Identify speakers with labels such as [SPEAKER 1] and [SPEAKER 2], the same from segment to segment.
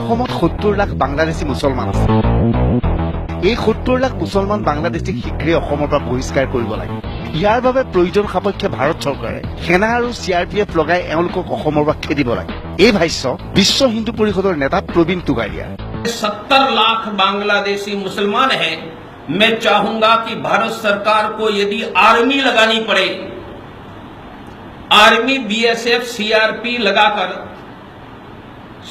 [SPEAKER 1] অসমত 70 লাখ বাংলাদেশী মুছলমান আছে। এই 70 লাখ মুছলমান বাংলাদেশীক শীঘ্ৰে অসমৰ পৰা বহিষ্কাৰ কৰিব লাগে। ইয়াৰ বাবে প্ৰয়োজন সাপেক্ষে ভাৰত চৰকাৰে সেনা আৰু CRPF লগাই এওঁলোকক অসমৰ পৰা খেদিব লাগে। এই ভাষ্য বিশ্ব হিন্দু পৰিষদৰ নেতা প্ৰবীণ তুগাৰিয়া।
[SPEAKER 2] 70 लाख बांग्लादेशी मुसलमान हैं। मैं चाहूंगा कि भारत सरकार को यदि आर्मी लगानी पड़े, आर्मी, BSF, CRP लगाकर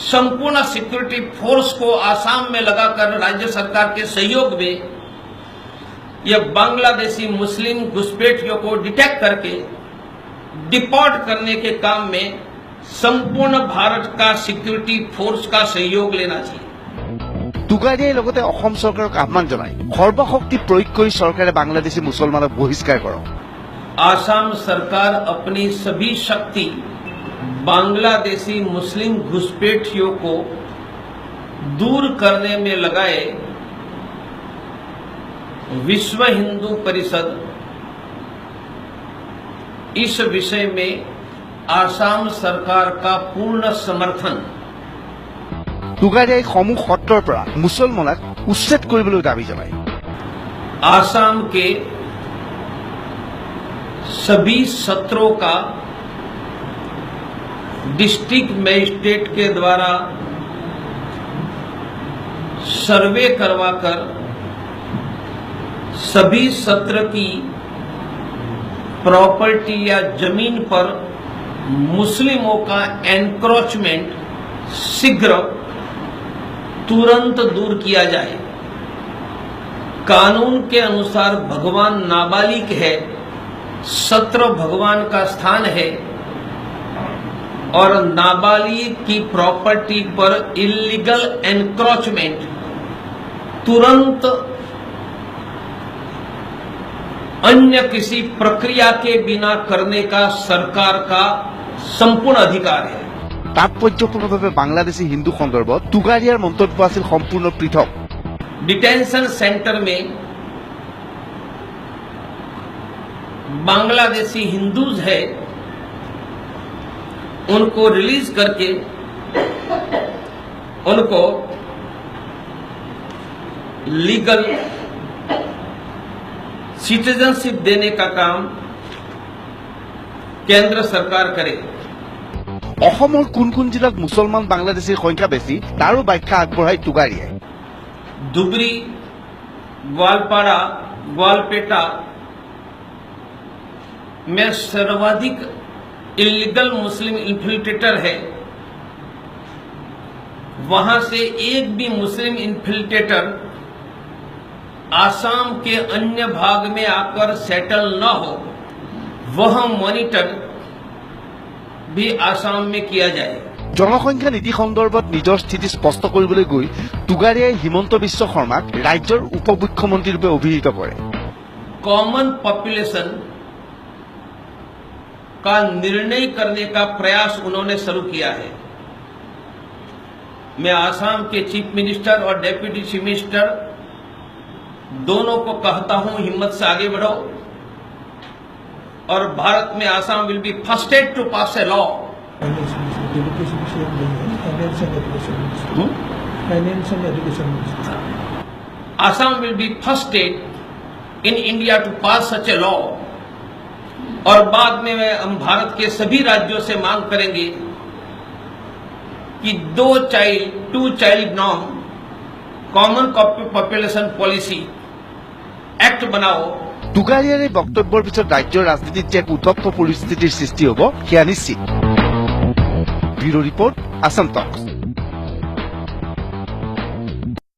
[SPEAKER 2] संपूर्ण सिक्योरिटी फोर्स को आसाम में लगाकर राज्य सरकार के सहयोग में यह बांग्लादेशी मुस्लिम घुसपैठियों को डिटेक्ट करके डिपोर्ट करने के काम में संपूर्ण भारत का सिक्योरिटी फोर्स का सहयोग लेना चाहिए।
[SPEAKER 1] তুগাৰিয়াই লগতে অসম চৰকাৰক আহ্বান জনায় সৰ্বশক্তি প্ৰয়োগ কৰি চৰকাৰে বাংলাদেশী মুছলমানক বহিষ্কাৰ কৰক।
[SPEAKER 2] आसाम सरकार अपनी सभी शक्ति बांग्लादेशी मुस्लिम घुसपैठियों को दूर करने में लगाए। विश्व हिंदू परिषद इस विषय में आसाम सरकार का पूर्ण समर्थन।
[SPEAKER 1] তুগাৰিয়াই সমূহ সত্ৰৰ পৰা মুছলমানক উচ্ছেদ কৰিবলৈ দাবী জনায়।
[SPEAKER 2] आसाम के सभी सत्रों का डिस्ट्रिक्ट मजिस्ट्रेट के द्वारा सर्वे करवाकर सभी सत्र की प्रॉपर्टी या जमीन पर मुस्लिमों का एनक्रोचमेंट शीघ्र तुरंत दूर किया जाए। कानून के अनुसार भगवान नाबालिग है, सत्र भगवान का स्थान है और नाबालिग की प्रॉपर्टी पर इलीगल एनक्रोचमेंट तुरंत अन्य किसी प्रक्रिया के बिना करने का सरकार का संपूर्ण अधिकार है।
[SPEAKER 1] तात्पर्यपूर्णभाৱে बांग्लादेशी हिंदू सन्दर्भत तुगारियार मन्तव्य আছিল সম্পূৰ্ণ পৃথক।
[SPEAKER 2] डिटेंशन सेंटर में बांग्लादेशी हिंदूज है, उनको रिलीज करके उनको लीगल सिटीजनशिप देने का काम केंद्र सरकार करे।
[SPEAKER 1] অসমৰ কোন কোন জিলাত মুছলমান বাংলাদেশীৰ সংখ্যা বেছি তাৰো ব্যাখ্যা আগবঢ়াই তুগাৰিয়াই।
[SPEAKER 2] धुबरी, ग्वालपाड़ा, ग्वालपेटा में सर्वाधिक इलीगल मुस्लिम इन्फिल्ट्रेटर है। वहां से एक भी मुस्लिम इन्फिल्ट्रेटर आसाम के अन्य भाग में आकर सेटल न हो, वह मॉनिटर भी आसाम में किया जाए।
[SPEAKER 1] জনসংখ্যা নীতি সন্দৰ্ভত নিজৰ স্থিতি স্পষ্ট কৰিবলৈ গৈ তুগাৰিয়াই হিমন্ত বিশ্ব শৰ্মাক ৰাজ্যৰ উপ মুখ্যমন্ত্ৰী ৰূপে অভিহিত কৰে।
[SPEAKER 2] कॉमन पॉपुलेशन का निर्णय करने का प्रयास उन्होंने शुरू किया है। मैं आसाम के चीफ मिनिस्टर और डेप्यूटी चीफ मिनिस्टर दोनों को कहता हूं, हिम्मत से आगे बढ़ो और भारत में Assam will be first state to pass a law. Assam will be first state in India to pass such a law. और बाद में हम भारत के सभी राज्यों से मांग करेंगे कि 2 child norm common population policy act बनाओ।
[SPEAKER 1] তুগাৰিয়াৰ এই বক্তব্যৰ পিছত ৰাজ্যৰ ৰাজনীতিত যে এক উত্তপ্ত পৰিস্থিতিৰ সৃষ্টি হ'ব সেয়া নিশ্চিত। ব্যুৰো ৰিপৰ্ট, আসাম টক্স।